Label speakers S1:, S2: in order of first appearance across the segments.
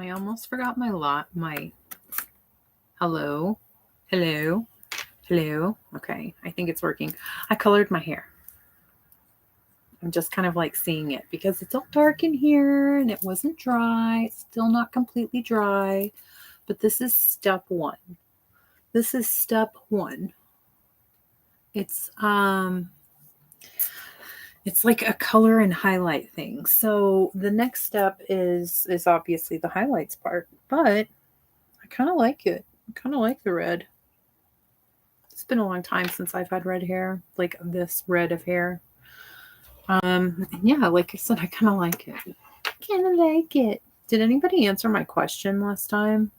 S1: I almost forgot my hello. Okay, I think it's working. I colored my hair. I'm just kind of like seeing it because it's all dark in here and it wasn't dry. It's still not completely dry, but this is step one. It's like a color and highlight thing. So the next step is obviously the highlights part, but I kind of like it. I kind of like the red. It's been a long time since I've had red hair, like this red of hair. Yeah, like I said, I kind of like it. Did anybody answer my question last time?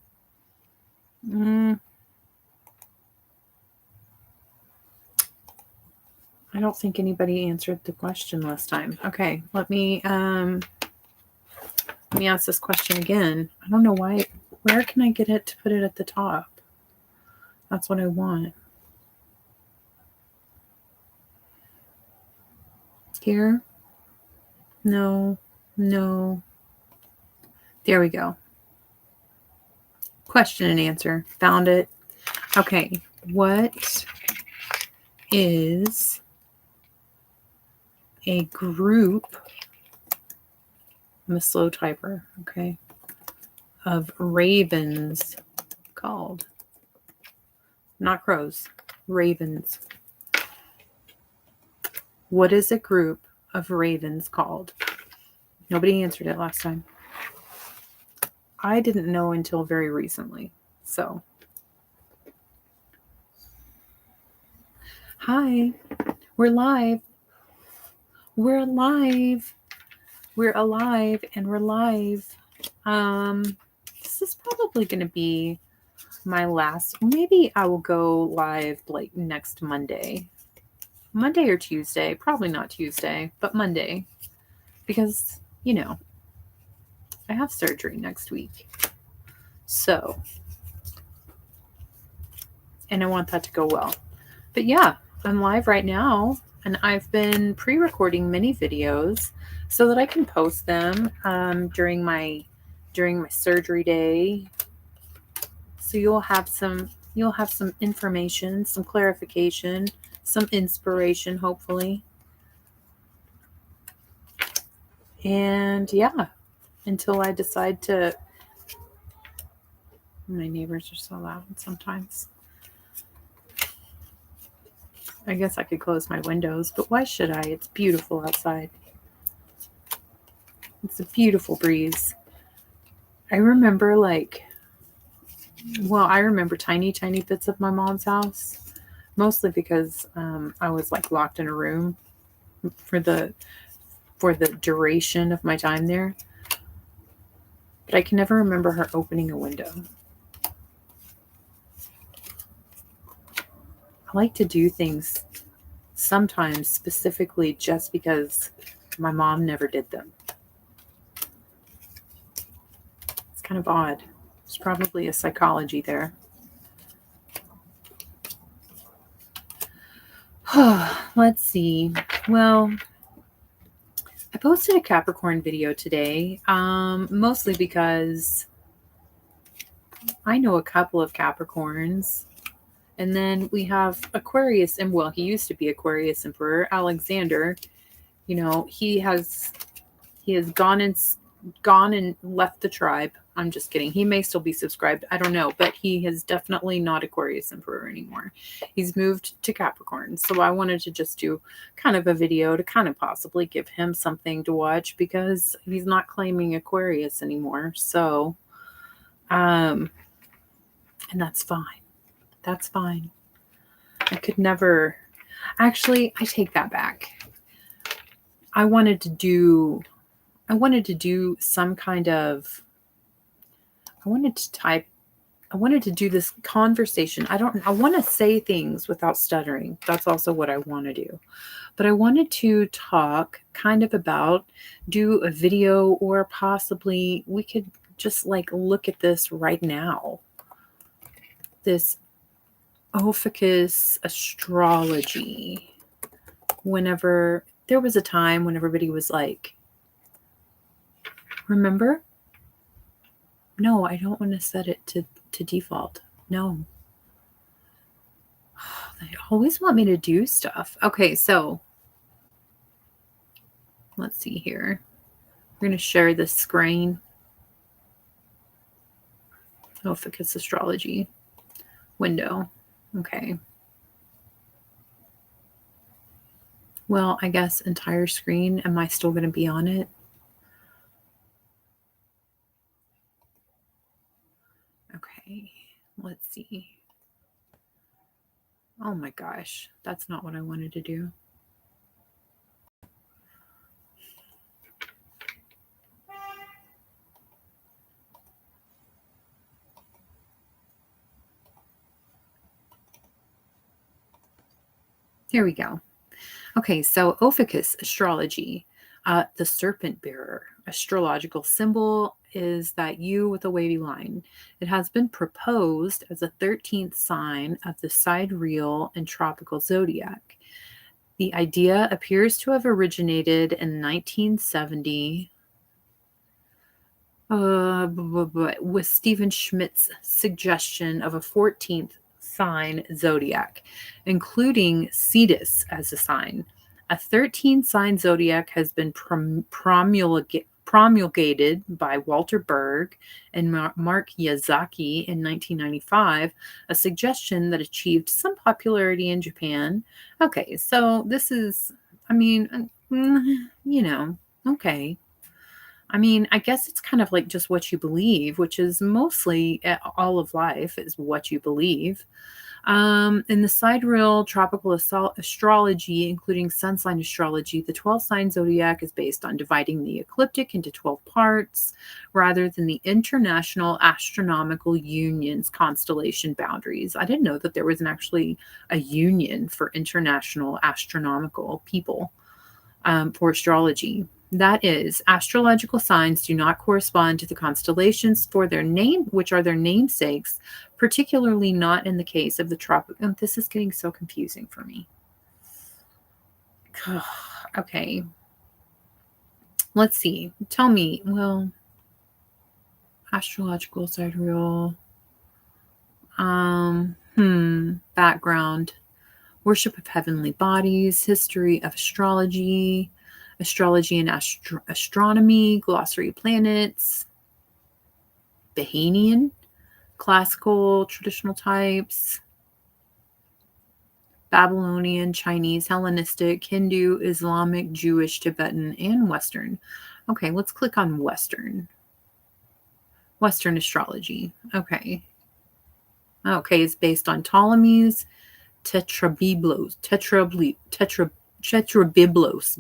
S1: I don't think anybody answered the question last time. Okay, let me ask this question again. I don't know why. Where can I get it to put it at the top? That's what I want. Here? No. There we go. Question and answer. Found it. Okay. What is a group? I'm a slow typer. Okay. Of ravens called? Not crows. Ravens. What is a group of ravens called? Nobody answered it last time. I didn't know until very recently. So, hi, we're live. We're alive and we're live. This is probably going to be my last. Maybe I will go live like next Monday or Tuesday. Probably not Tuesday, but Monday, because I have surgery next week. So, and I want that to go well. But yeah, I'm live right now, and I've been pre-recording mini videos so that I can post them during my surgery day. So you'll have some information, some clarification, some inspiration, hopefully. And yeah, until I decide to. My neighbors are so loud sometimes. I guess I could close my windows, but why should I? It's beautiful outside. It's a beautiful breeze. I remember I remember tiny bits of my mom's house, mostly because I was like locked in a room for the duration of my time there. But I can never remember her opening a window. I like to do things sometimes specifically just because my mom never did them. It's kind of odd. There's probably a psychology there. Let's see. Well, I posted a Capricorn video today, mostly because I know a couple of Capricorns. And then we have Aquarius, and well, he used to be Aquarius Emperor, Alexander. He has gone and left the tribe. I'm just kidding. He may still be subscribed. I don't know, but he is definitely not Aquarius Emperor anymore. He's moved to Capricorn. So I wanted to just do kind of a video to kind of possibly give him something to watch because he's not claiming Aquarius anymore. So, and that's fine. That's fine. I could never. Actually, I take that back. I wanted to do some kind of. I wanted to do this conversation. I want to say things without stuttering. That's also what I want to do. But I wanted to talk kind of about, do a video, or possibly we could just like look at this right now. This Ophiuchus astrology. Whenever there was a time when everybody was like, remember No, I don't want to set it to default. No. They always want me to do stuff. Okay, so let's see here. We're going to share this screen. Ophiuchus astrology window. Okay. Well, I guess entire screen. Am I still going to be on it? Okay. Let's see. Oh my gosh. That's not what I wanted to do. Here we go. Okay, so Ophiuchus astrology, the serpent bearer, astrological symbol is that U with a wavy line. It has been proposed as a 13th sign of the sidereal and tropical zodiac. The idea appears to have originated in 1970 with Stephen Schmidt's suggestion of a 14th sign zodiac, including Cetus as a sign. A 13 sign zodiac has been promulgated by Walter Berg and Mark Yazaki in 1995, a suggestion that achieved some popularity in Japan. Okay, so this is, I mean, okay. I mean, I guess it's kind of like just what you believe, which is mostly all of life is what you believe. In the sidereal tropical astrology, including sun sign astrology, the 12 sign zodiac is based on dividing the ecliptic into 12 parts rather than the International Astronomical Union's constellation boundaries. I didn't know that there was actually a union for international astronomical people for astrology. That is, astrological signs do not correspond to the constellations for their name, which are their namesakes, particularly not in the case of the tropic. Oh, this is getting so confusing for me. Okay. Let's see. Tell me, well, astrological sidereal. Background. Worship of heavenly bodies, history of astrology, astrology and astronomy, glossary planets, Bahamian, classical, traditional types, Babylonian, Chinese, Hellenistic, Hindu, Islamic, Jewish, Tibetan, and Western. Okay, let's click on Western. Western astrology. Okay. Okay, it's based on Ptolemy's Tetrabiblos,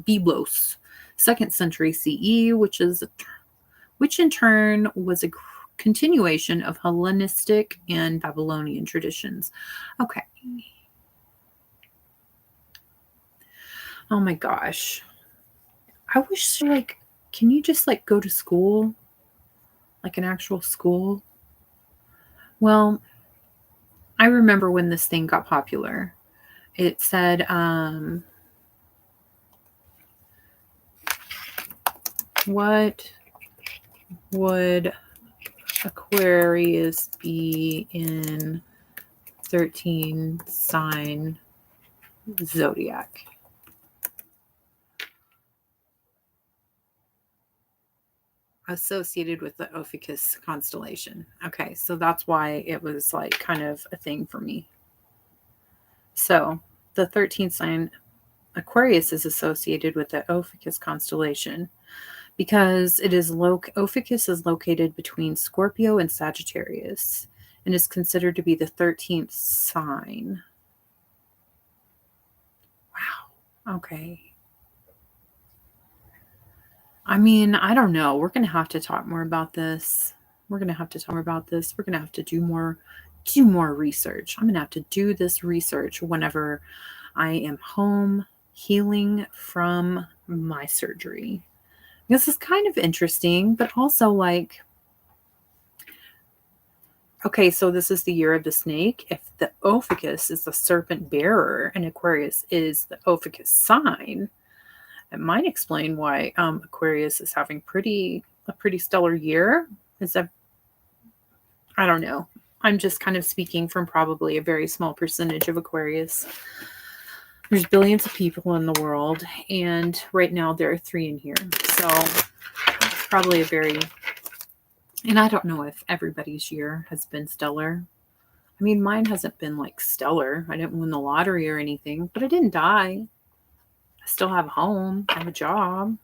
S1: Biblos, 2nd century CE, which in turn was a continuation of Hellenistic and Babylonian traditions. Okay. Oh my gosh. I wish, can you just go to school? Like an actual school? Well, I remember when this thing got popular. It said, what would Aquarius be in 13 sign zodiac? Associated with the Ophiuchus constellation. Okay, so that's why it was kind of a thing for me. So the 13th sign Aquarius is associated with the Ophiuchus constellation because Ophiuchus is located between Scorpio and Sagittarius and is considered to be the 13th sign. Wow. Okay. I mean, I don't know. We're going to have to talk more about this. We're going to have to do more research. I'm going to have to do this research whenever I am home healing from my surgery. This is kind of interesting, but also okay, so this is the year of the snake. If the Ophiuchus is the serpent bearer and Aquarius is the Ophiuchus sign, it might explain why Aquarius is having a pretty stellar year. I don't know. I'm just kind of speaking from probably a very small percentage of Aquarius. There's billions of people in the world, and right now there are 3 in here. So it's probably a very, and I don't know if everybody's year has been stellar. I mean, mine hasn't been like stellar. I didn't win the lottery or anything, but I didn't die. I still have a home. I have a job.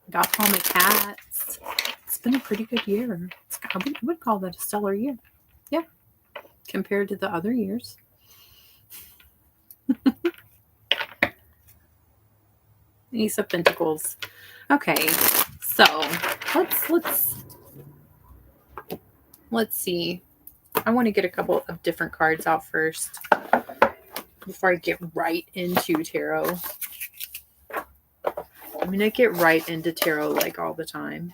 S1: I got all my cats. It's been a pretty good year. I would call that a stellar year. Yeah. Compared to the other years. Ace of Pentacles. Okay, so let's see. I want to get a couple of different cards out first before I get right into tarot. I mean, I get right into tarot like all the time,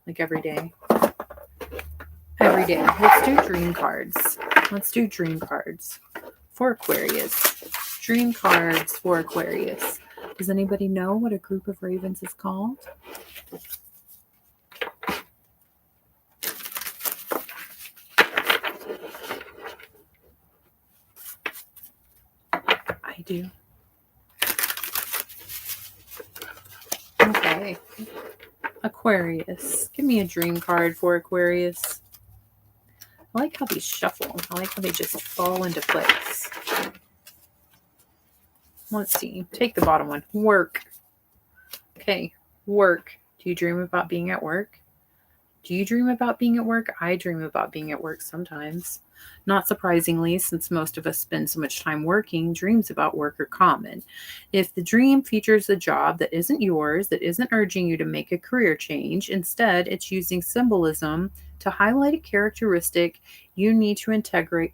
S1: like every day. Every day. Let's do dream cards. Let's do dream cards for Aquarius. Dream cards for Aquarius. Does anybody know what a group of ravens is called? I do. Okay. Aquarius. Give me a dream card for Aquarius. I like how these shuffle. I like how they just fall into place. Let's see. Take the bottom one. Work. Okay. Work. Do you dream about being at work? Do you dream about being at work? I dream about being at work sometimes. Not surprisingly, since most of us spend so much time working, dreams about work are common. If the dream features a job that isn't yours, that isn't urging you to make a career change, instead it's using symbolism to highlight a characteristic you need to integrate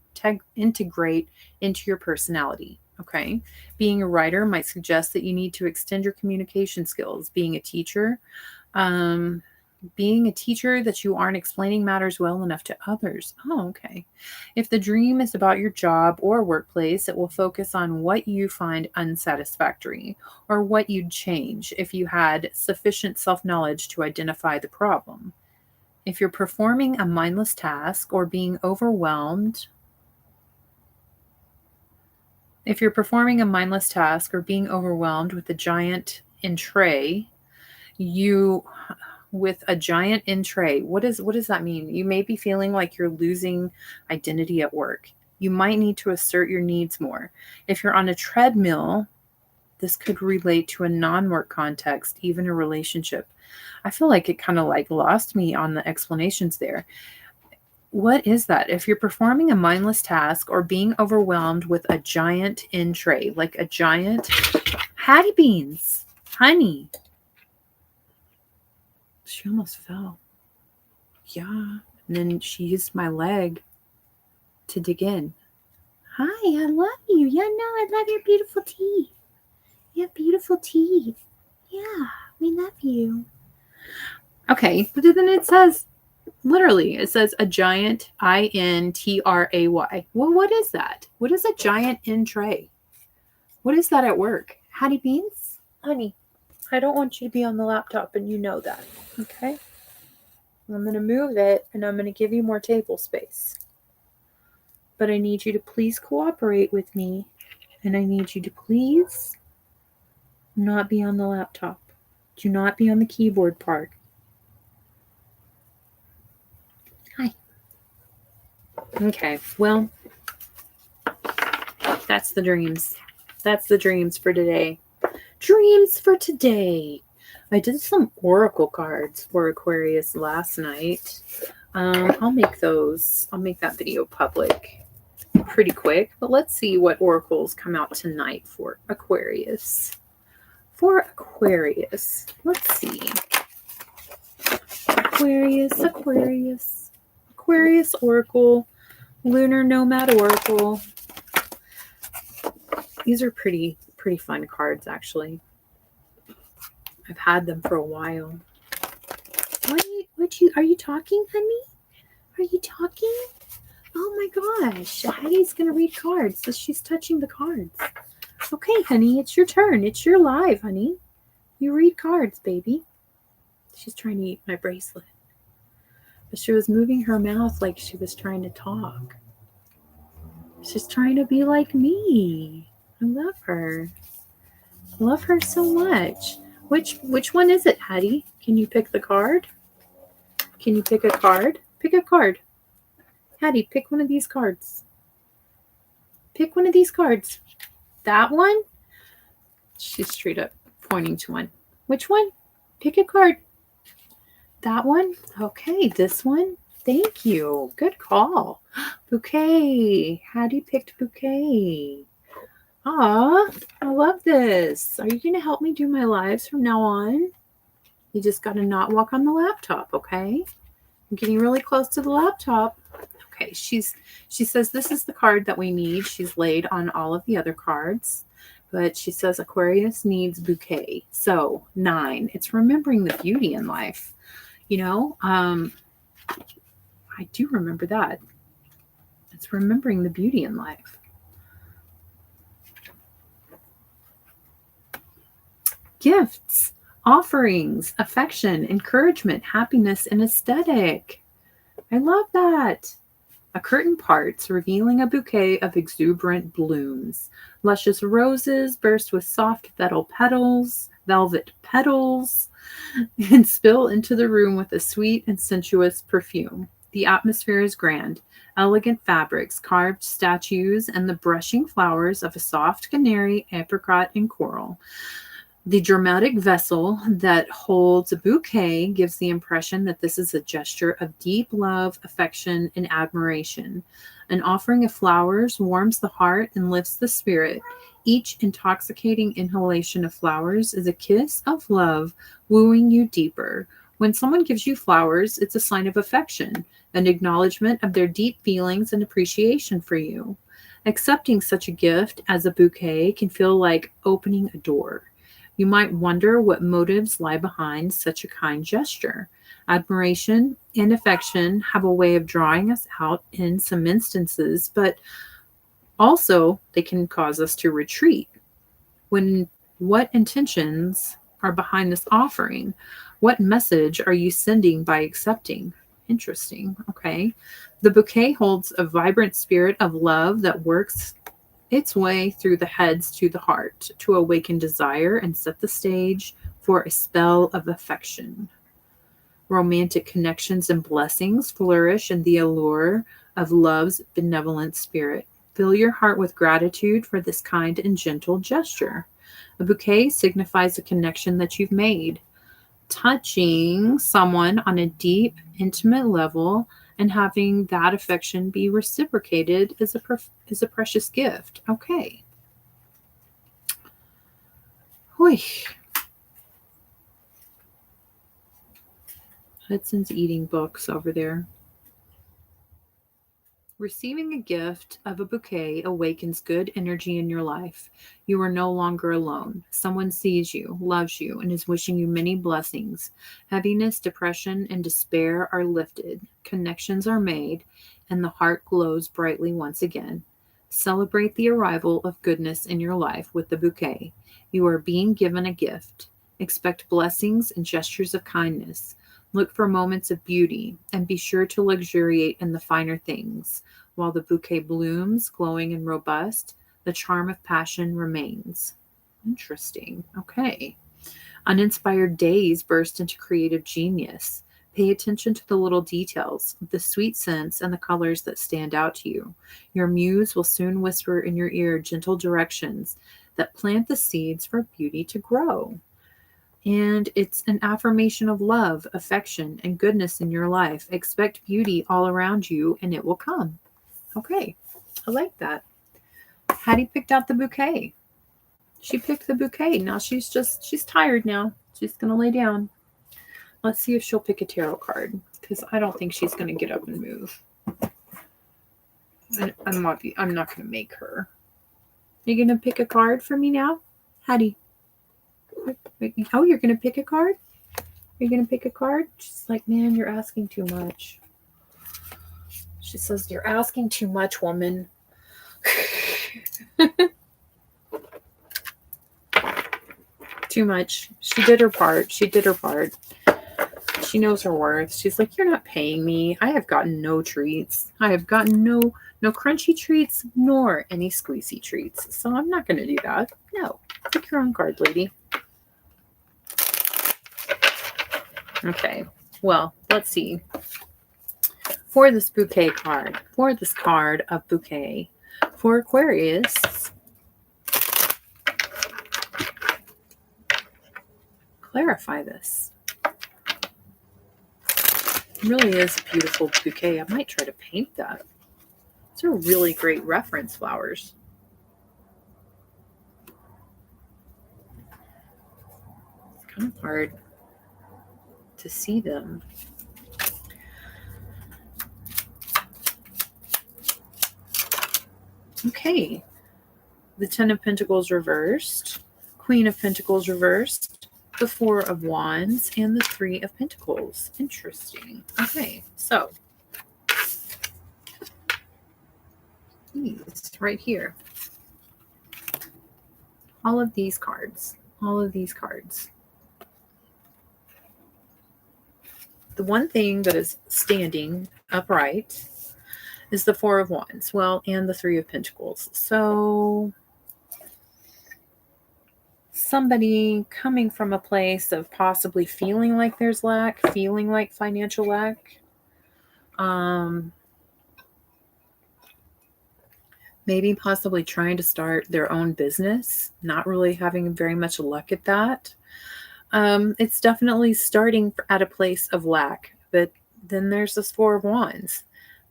S1: into your personality. Okay. Being a writer might suggest that you need to extend your communication skills. Being a teacher, that you aren't explaining matters well enough to others. Oh, okay. If the dream is about your job or workplace, it will focus on what you find unsatisfactory or what you'd change if you had sufficient self-knowledge to identify the problem. If you're performing a mindless task or being overwhelmed, with a giant in tray, with a giant in tray. What does that mean? You may be feeling like you're losing identity at work. You might need to assert your needs more. If you're on a treadmill, this could relate to a non-work context, even a relationship. I feel like it kind of like lost me on the explanations there. What is that? If you're performing a mindless task or being overwhelmed with a giant in tray, like a giant Hattie Beans, honey. She almost fell. Yeah. And then she used my leg to dig in. Hi, I love you. Yeah, no, I love your beautiful teeth. You have beautiful teeth. Yeah, we love you. Okay, but then it says, literally, it says a giant INTRAY. Well, what is that? What is a giant in tray? What is that at work? Hattie Beans? Honey, I don't want you to be on the laptop, and you know that. Okay? I'm going to move it, and I'm going to give you more table space. But I need you to please cooperate with me, and I need you to please not be on the laptop. Do not be on the keyboard part. Hi. Okay, well, that's the dreams. That's the dreams for today. Dreams for today. I did some oracle cards for Aquarius last night. I'll make that video public pretty quick, but let's see what oracles come out tonight for Aquarius. Let's see. Aquarius Oracle, Lunar Nomad Oracle. These are pretty fun cards, actually. I've had them for a while. Are you talking, honey? Are you talking? Oh my gosh. Hattie's going to read cards. So she's touching the cards. Okay, honey, it's your turn. It's your live, honey. You read cards, baby. She's trying to eat my bracelet. But she was moving her mouth like she was trying to talk. She's trying to be like me. I love her. I love her so much. Which one is it, Hattie? Can you pick the card? Can you pick a card? Pick a card. Hattie, pick one of these cards. Pick one of these cards. That one? She's straight up pointing to one. Which one? Pick a card. That one? Okay, this one? Thank you. Good call. Bouquet. Hattie picked bouquet. Aw, I love this. Are you going to help me do my lives from now on? You just got to not walk on the laptop, okay? I'm getting really close to the laptop. Okay, she says this is the card that we need. She's laid on all of the other cards, but she says Aquarius needs bouquet. So 9, it's remembering the beauty in life. You know, I do remember that. It's remembering the beauty in life. Gifts, offerings, affection, encouragement, happiness, and aesthetic. I love that. A curtain parts, revealing a bouquet of exuberant blooms. Luscious roses burst with soft velvet petals, and spill into the room with a sweet and sensuous perfume. The atmosphere is grand. Elegant fabrics, carved statues, and the brushing flowers of a soft canary, apricot, and coral. The dramatic vessel that holds a bouquet gives the impression that this is a gesture of deep love, affection, and admiration. An offering of flowers warms the heart and lifts the spirit. Each intoxicating inhalation of flowers is a kiss of love, wooing you deeper. When someone gives you flowers, it's a sign of affection, an acknowledgement of their deep feelings and appreciation for you. Accepting such a gift as a bouquet can feel like opening a door. You might wonder what motives lie behind such a kind gesture. Admiration and affection have a way of drawing us out in some instances, but also they can cause us to retreat. What intentions are behind this offering? What message are you sending by accepting? Interesting. Okay. The bouquet holds a vibrant spirit of love that works its way through the heads to the heart to awaken desire and set the stage for a spell of affection. Romantic connections and blessings flourish in the allure of love's benevolent spirit. Fill your heart with gratitude for this kind and gentle gesture. A bouquet signifies a connection that you've made. Touching someone on a deep, intimate level and having that affection be reciprocated is a precious gift. Okay. Whew. Hudson's eating books over there. Receiving a gift of a bouquet awakens good energy in your life. You are no longer alone. Someone sees you, loves you, and is wishing you many blessings. Heaviness, depression, and despair are lifted. Connections are made, and the heart glows brightly once again. Celebrate the arrival of goodness in your life with the bouquet. You are being given a gift. Expect blessings and gestures of kindness. Look for moments of beauty and be sure to luxuriate in the finer things. While the bouquet blooms, glowing and robust, the charm of passion remains. Interesting. Okay. Uninspired days burst into creative genius. Pay attention to the little details, the sweet scents, and the colors that stand out to you. Your muse will soon whisper in your ear gentle directions that plant the seeds for beauty to grow. And it's an affirmation of love, affection, and goodness in your life. Expect beauty all around you, and it will come. Okay, I like that. Hattie picked out the bouquet. She picked the bouquet. Now she's tired now. She's going to lay down. Let's see if she'll pick a tarot card, because I don't think she's going to get up and move. I'm not going to make her. Are you going to pick a card for me now? Hattie? Oh, you're going to pick a card? Are you going to pick a card? She's like, man, you're asking too much. She says, you're asking too much, woman. Too much. She did her part. She She knows her worth. She's like, you're not paying me. I have gotten no treats. I have gotten no crunchy treats nor any squeezy treats. So I'm not going to do that. No. Pick your own card, lady. Okay. Well, let's see. For this bouquet card, for this card of bouquet, for Aquarius, clarify this. It really is a beautiful bouquet. I might try to paint that. These are really great reference flowers. It's kind of hard to see them. Okay. The 10 of Pentacles reversed, Queen of Pentacles reversed, the 4 of Wands, and the 3 of Pentacles. Interesting. Okay, so these right here. All of these cards. All of these cards. The one thing that is standing upright is the 4 of Wands. Well, and the 3 of Pentacles. So somebody coming from a place of possibly feeling like there's lack, feeling like financial lack. Maybe possibly trying to start their own business, not really having very much luck at that. It's definitely starting at a place of lack, but then there's this 4 of Wands.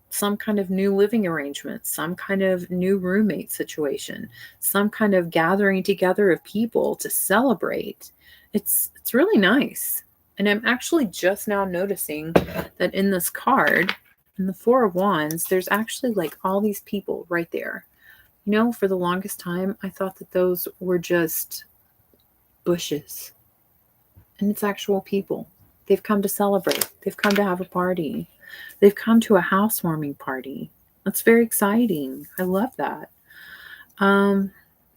S1: Some kind of new living arrangement, some kind of new roommate situation, some kind of gathering together of people to celebrate. It's really nice. And I'm actually just now noticing that in this card, in the 4 of Wands, there's actually like all these people right there. You know, for the longest time, I thought that those were just bushes. And it's actual people. They've come to celebrate. They've come to have a party. They've come to a housewarming party. That's very exciting. I love that.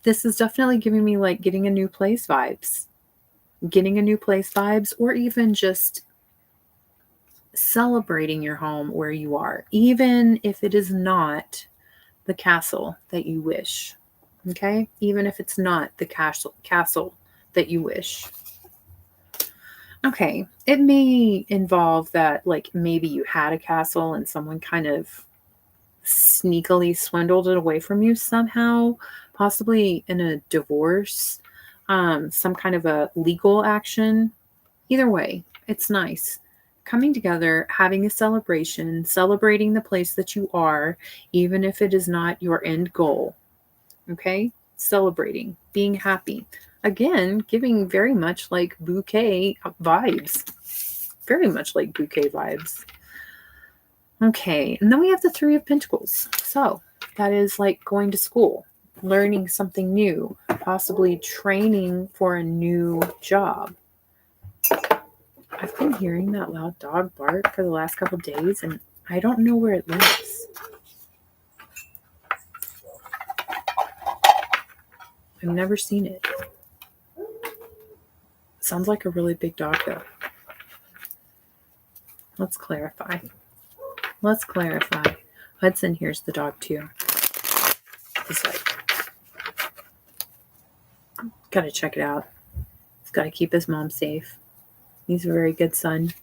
S1: This is definitely giving me like getting a new place vibes. Getting a new place vibes, or even just celebrating your home where you are, even if it is not the castle that you wish. Okay? Even if it's not the castle that you wish. Okay, it may involve that, like, maybe you had a castle and someone kind of sneakily swindled it away from you somehow, possibly in a divorce, some kind of a legal action. Either way, it's nice. Coming together, having a celebration, celebrating the place that you are, even if it is not your end goal. Okay? Celebrating, being happy. Again, giving very much like bouquet vibes. Very much like bouquet vibes. Okay, and then we have the 3 of Pentacles. So that is like going to school, learning something new, possibly training for a new job. I've been hearing that loud dog bark for the last couple of days, and I don't know where it lives. I've never seen it. Sounds like a really big dog, though. Let's clarify. Let's clarify. Hudson hears the dog, too. He's like, gotta check it out. He's gotta keep his mom safe. He's a very good son.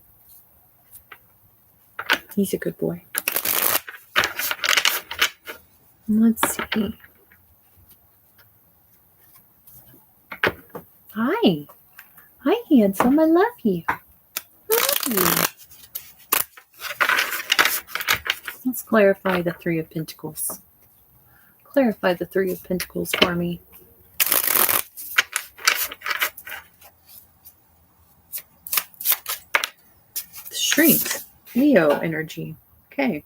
S1: He's a good boy. Let's see. Hi. Hi, handsome. I love you. I love you. Let's clarify the 3 of Pentacles. Clarify the 3 of Pentacles for me. Strength. Leo energy. Okay.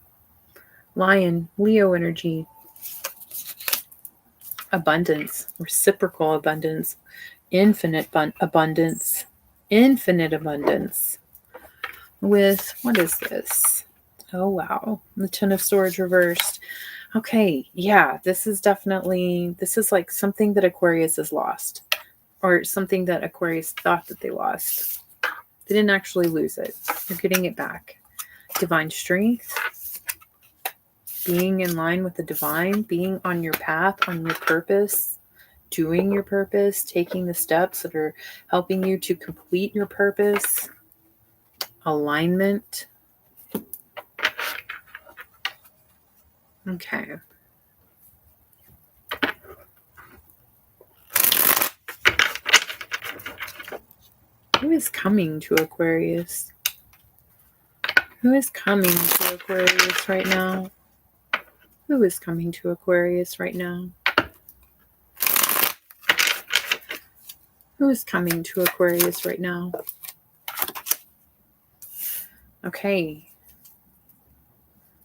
S1: Lion. Leo energy. Abundance. Reciprocal abundance. Infinite abundance. Infinite abundance. With, what is this? Oh, wow. The 10 of Swords reversed. Okay. Yeah, this is like something that Aquarius has lost. Or something that Aquarius thought that they lost. They didn't actually lose it. You're getting it back. Divine strength. Being in line with the divine. Being on your path, on your purpose. Doing your purpose. Taking the steps that are helping you to complete your purpose. Alignment. Okay. Who is coming to Aquarius? Who is coming to Aquarius right now? Who is coming to Aquarius right now? Who is coming to Aquarius right now? Okay.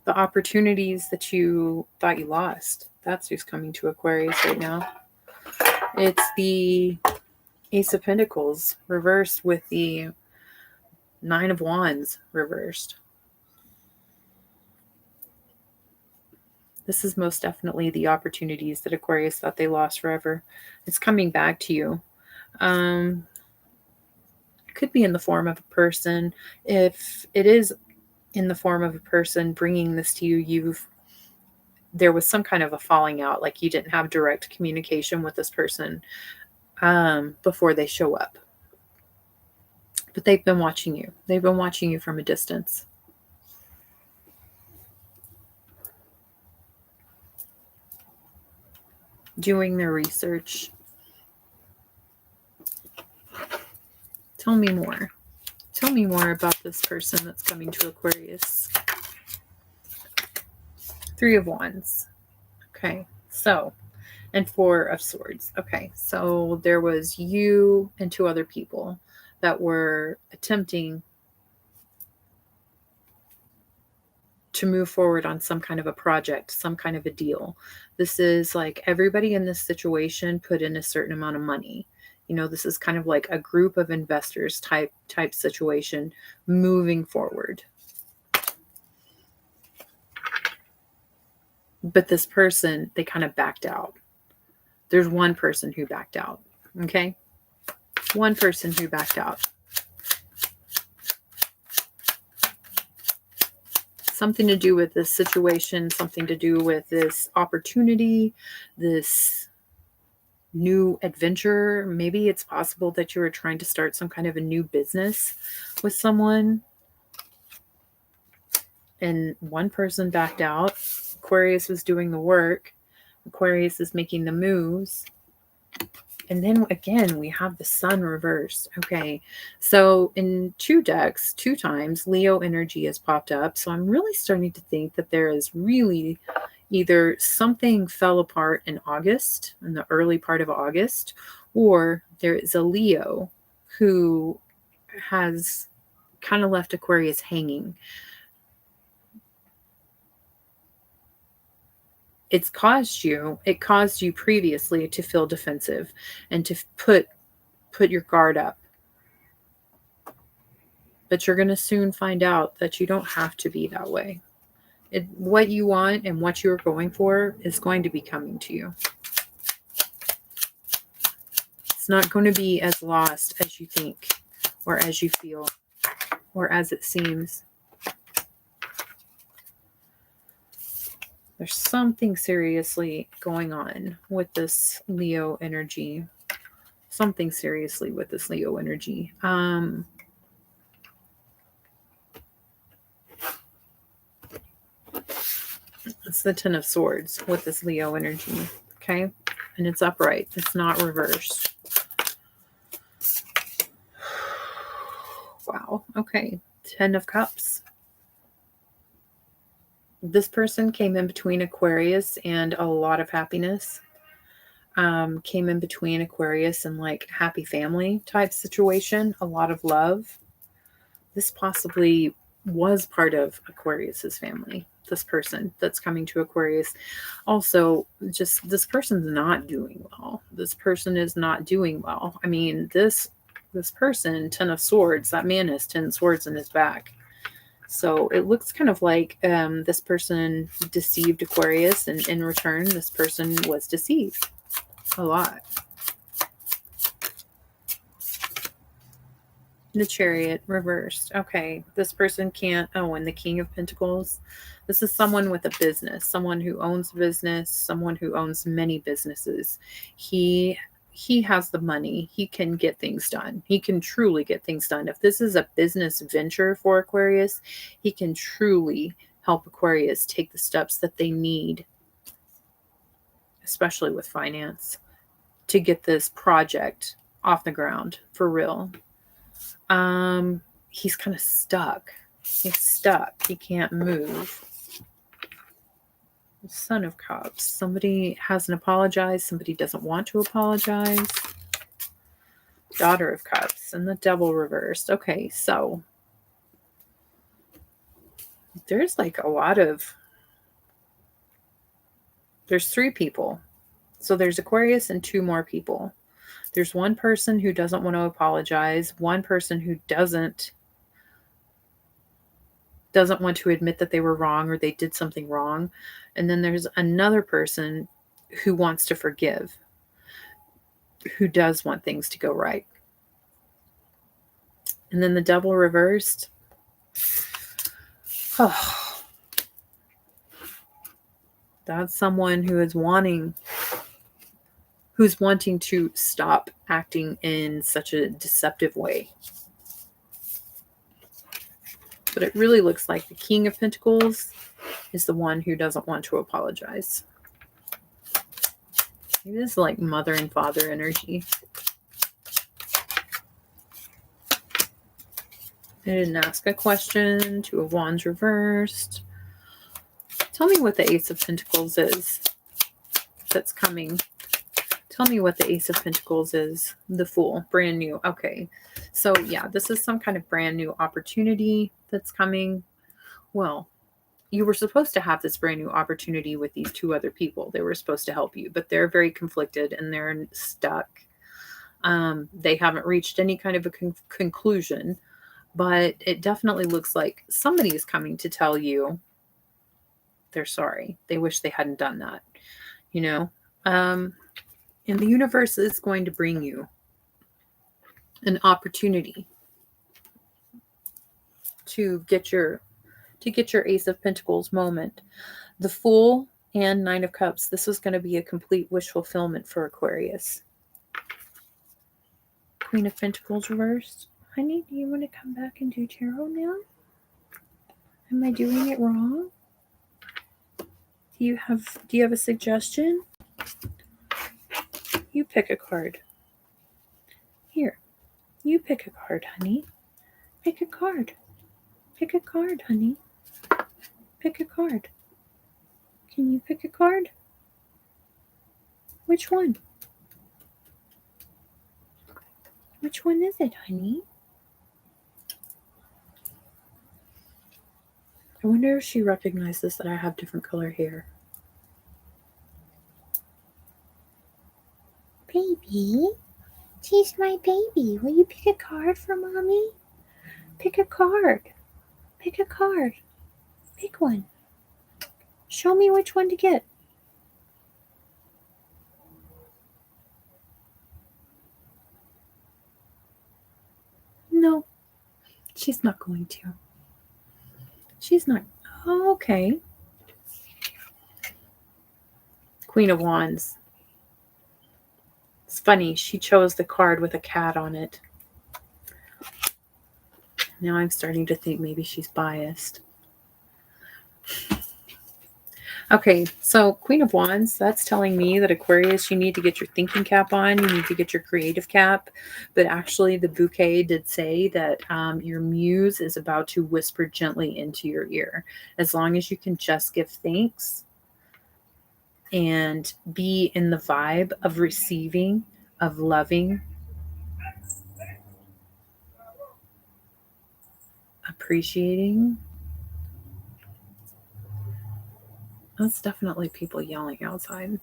S1: The opportunities that you thought you lost. That's who's coming to Aquarius right now. It's the Ace of Pentacles reversed with the Nine of Wands reversed. This is most definitely the opportunities that Aquarius thought they lost forever. It's coming back to you. It could be in the form of a person. If it is in the form of a person bringing this to you, there was some kind of a falling out, like you didn't have direct communication with this person before they show up. But they've been watching you. They've been watching you from a distance. Doing their research. Tell me more. Tell me more about this person that's coming to Aquarius. Three of Wands. Okay, so, and Four of Swords. Okay, so there was you and two other people that were attempting to move forward on some kind of a project, some kind of a deal. This is like everybody in this situation put in a certain amount of money. You know, this is kind of like a group of investors type situation moving forward. But this person, they kind of backed out. There's one person who backed out. Okay? One person who backed out. Something to do with this situation, something to do with this opportunity, this new adventure. Maybe it's possible that you were trying to start some kind of a new business with someone. And one person backed out. Aquarius was doing the work. Aquarius is making the moves. And then again, we have the Sun reversed. Okay, so in two decks, two times, Leo energy has popped up. So I'm really starting to think that there is really either something fell apart in August, in the early part of August, or there is a Leo who has kind of left Aquarius hanging. It caused you previously to feel defensive and to put your guard up. But you're going to soon find out that you don't have to be that way. What you want and what you're going for is going to be coming to you. It's not going to be as lost as you think, or as you feel, or as it seems. There's something seriously going on with this Leo energy. Something seriously with this Leo energy. It's the Ten of Swords with this Leo energy. Okay? And it's upright. It's not reversed. Wow. Okay. Ten of Cups. This person came in between Aquarius and a lot of happiness. Came in between Aquarius and like happy family type situation. A lot of love. This possibly was part of Aquarius's family. This person that's coming to Aquarius. Also, just this person's not doing well. This person is not doing well. I mean, this person, Ten of Swords, that man has 10 swords in his back. So it looks kind of like this person deceived Aquarius, and in return, this person was deceived a lot. The Chariot reversed. Okay, this person can't. Oh, and the King of Pentacles. This is someone with a business, someone who owns a business, someone who owns many businesses. He has the money. He can get things done. He can truly get things done. If this is a business venture for Aquarius, he can truly help Aquarius take the steps that they need, especially with finance, to get this project off the ground for real. He's kind of stuck. He's stuck. He can't move. Son of Cups. Somebody hasn't apologized. Somebody doesn't want to apologize. Daughter of Cups and the Devil reversed. Okay, so there's like a lot of... There's 3 people. So there's Aquarius and 2 more people. There's one person who doesn't want to apologize. One person who doesn't want to admit that they were wrong or they did something wrong. And then there's another person who wants to forgive, who does want things to go right. And then the Devil reversed. Oh, that's someone who's wanting to stop acting in such a deceptive way. But it really looks like the King of Pentacles is the one who doesn't want to apologize. It is like mother and father energy. I didn't ask a question. 2 of Wands reversed. Tell me what the Ace of Pentacles is that's coming. Tell me what the Ace of Pentacles is. The Fool. Brand new. Okay. So yeah, this is some kind of brand new opportunity that's coming. Well, you were supposed to have this brand new opportunity with these 2 other people. They were supposed to help you, but they're very conflicted and they're stuck. They haven't reached any kind of a conclusion, but it definitely looks like somebody is coming to tell you they're sorry. They wish they hadn't done that, you know? And the universe is going to bring you an opportunity to get your Ace of Pentacles moment. The Fool and 9 of Cups. This is going to be a complete wish fulfillment for Aquarius. Queen of Pentacles reversed. Honey, do you want to come back and do tarot now? Am I doing it wrong? Do you have a suggestion? You pick a card. Here. You pick a card, honey. Pick a card. Pick a card, honey. Pick a card. Can you pick a card? Which one? Which one is it, honey? I wonder if she recognizes that I have different color hair. Baby, she's my baby. Will you pick a card for mommy? Pick a card. Pick a card. Pick one. Show me which one to get. No, she's not going to. She's not. Oh, okay. Queen of Wands. It's funny, she chose the card with a cat on it. Now I'm starting to think maybe she's biased. Okay, so Queen of Wands, that's telling me that Aquarius, you need to get your thinking cap on. You need to get your creative cap. But actually, the bouquet did say that your muse is about to whisper gently into your ear. As long as you can just give thanks and be in the vibe of receiving, of loving, appreciating. That's definitely people yelling outside.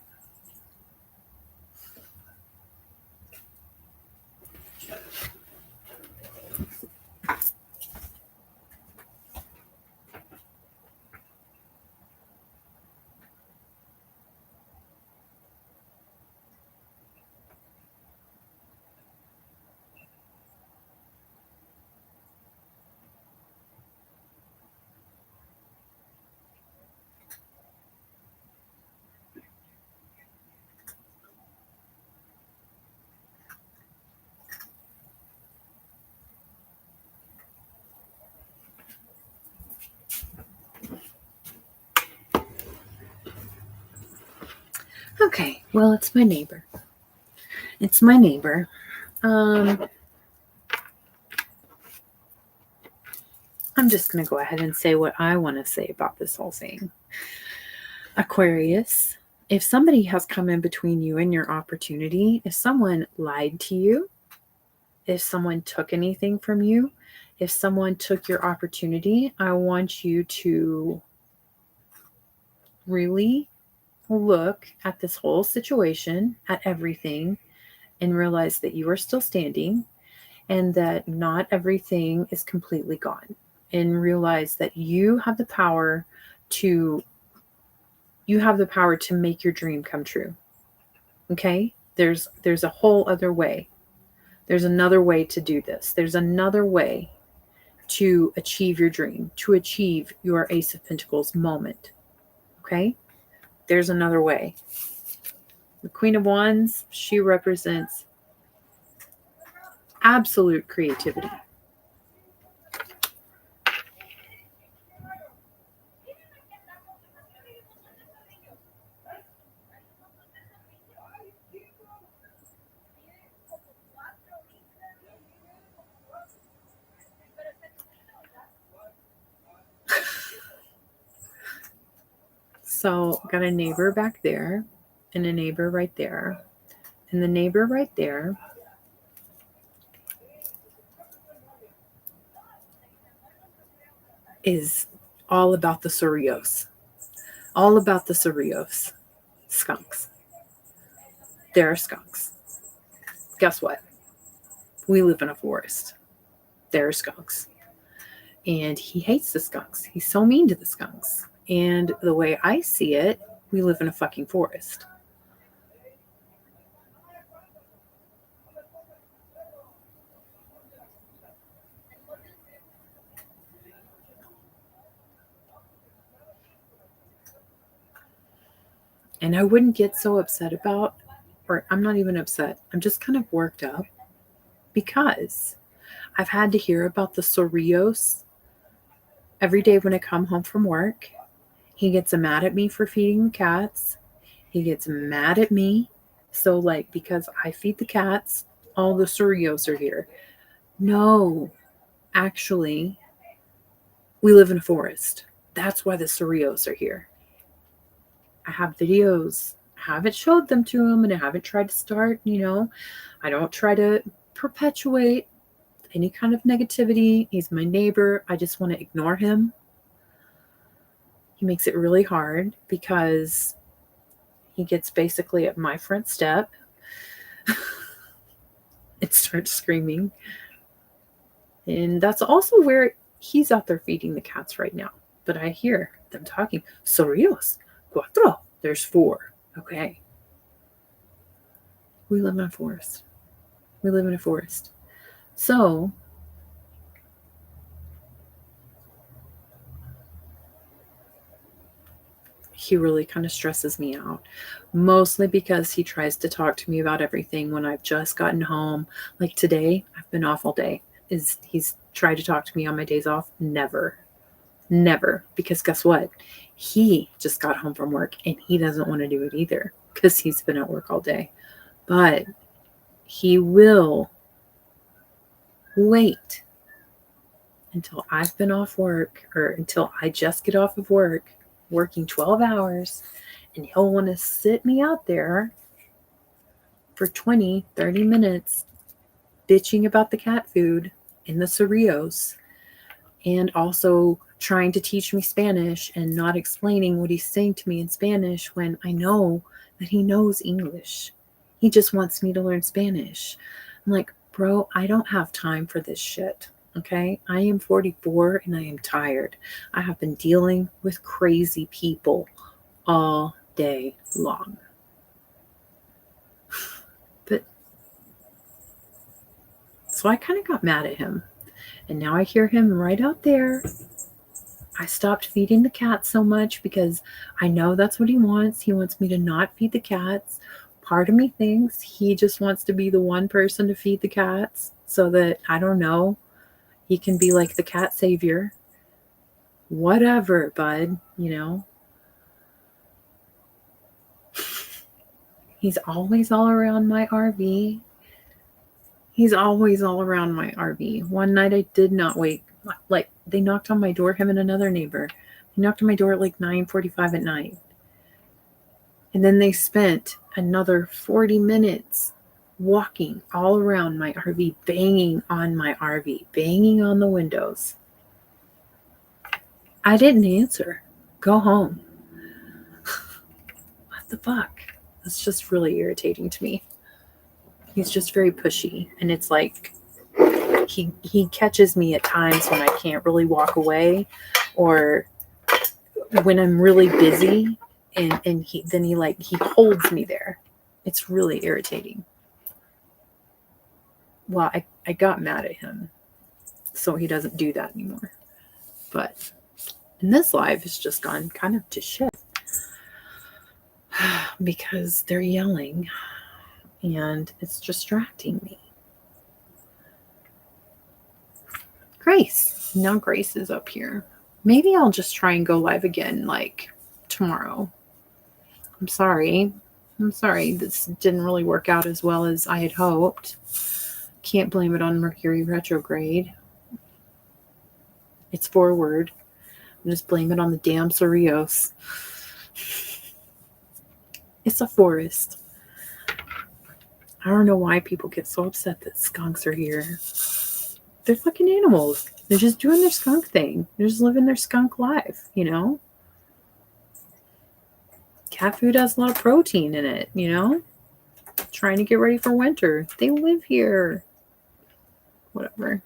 S1: Okay, well, it's my neighbor. It's my neighbor. I'm just going to go ahead and say what I want to say about this whole thing. Aquarius, if somebody has come in between you and your opportunity, if someone lied to you, if someone took anything from you, if someone took your opportunity, I want you to really look at this whole situation, at everything, and realize that you are still standing and that not everything is completely gone. And realize that you have the power to make your dream come true. Okay? There's a whole other way. There's another way to do this. There's another way to achieve your dream, to achieve your Ace of Pentacles moment. Okay? There's another way. The Queen of Wands, she represents absolute creativity. So got a neighbor back there and a neighbor right there. And the neighbor right there is all about the Sorios. All about the Sorios. Skunks. There are skunks. Guess what? We live in a forest. There are skunks. And he hates the skunks. He's so mean to the skunks. And the way I see it, we live in a fucking forest. And I wouldn't get so upset about, or I'm not even upset, I'm just kind of worked up because I've had to hear about the Sorios every day when I come home from work. He gets mad at me for feeding the cats. He gets mad at me. So, like, because I feed the cats, all the Sorios are here. No, actually, we live in a forest. That's why the Sorios are here. I have videos. I haven't showed them to him and I haven't tried to start, I don't try to perpetuate any kind of negativity. He's my neighbor. I just want to ignore him. He makes it really hard because he gets basically at my front step and starts screaming. And that's also where he's out there feeding the cats right now. But I hear them talking. Sorios, cuatro. There's 4. Okay. We live in a forest. We live in a forest. So, he really kind of stresses me out. Mostly because he tries to talk to me about everything when I've just gotten home. Like today, I've been off all day. He's tried to talk to me on my days off? Never. Because guess what? He just got home from work and he doesn't want to do it either because he's been at work all day. But he will wait until I've been off work or until I just get off of work, working 12 hours, and he'll want to sit me out there for 20, 30 minutes bitching about the cat food and the Sorios, and also trying to teach me Spanish and not explaining what he's saying to me in Spanish when I know that he knows English. He just wants me to learn Spanish. I'm like, bro, I don't have time for this shit. Okay? I am 44 and I am tired. I have been dealing with crazy people all day long. But so I kind of got mad at him. And now I hear him right out there. I stopped feeding the cats so much because I know that's what he wants. He wants me to not feed the cats. Part of me thinks he just wants to be the one person to feed the cats so that, I don't know, he can be like the cat savior. Whatever, bud, He's always all around my RV. He's always all around my RV. One night I did not wake. Like, they knocked on my door, him and another neighbor. They knocked on my door at like 9:45 at night. And then they spent another 40 minutes walking all around my RV, banging on my RV, banging on the windows. I didn't answer. Go home. What the fuck? That's just really irritating to me. He's just very pushy. And it's like he catches me at times when I can't really walk away, or when I'm really busy, and he holds me there. It's really irritating. Well, I got mad at him, so he doesn't do that anymore. But in this live, it's just gone kind of to shit because they're yelling and it's distracting me. Grace. Now Grace is up here. Maybe I'll just try and go live again like tomorrow. I'm sorry. This didn't really work out as well as I had hoped. Can't blame it on Mercury retrograde. It's forward. I'm just blame it on the damn Cerritos. It's a forest. I don't know why people get so upset that skunks are here. They're fucking animals. They're just doing their skunk thing. They're just living their skunk life, you know? Cat food has a lot of protein in it, you know? Trying to get ready for winter. They live here. Whatever.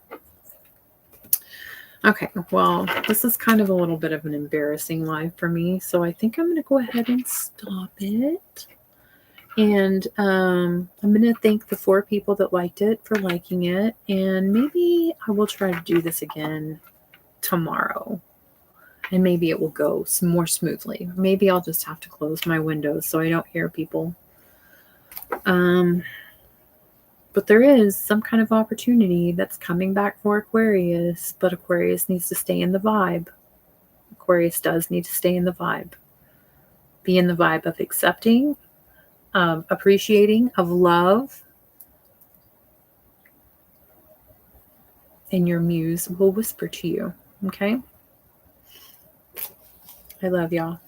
S1: Okay, well, this is kind of a little bit of an embarrassing live for me, so I think I'm going to go ahead and stop it. And I'm going to thank the 4 people that liked it for liking it, and maybe I will try to do this again tomorrow, and maybe it will go more smoothly. Maybe I'll just have to close my windows so I don't hear people. But there is some kind of opportunity that's coming back for Aquarius, but Aquarius needs to stay in the vibe. Aquarius does need to stay in the vibe. Be in the vibe of accepting, of appreciating, of love. And your muse will whisper to you. Okay? I love y'all.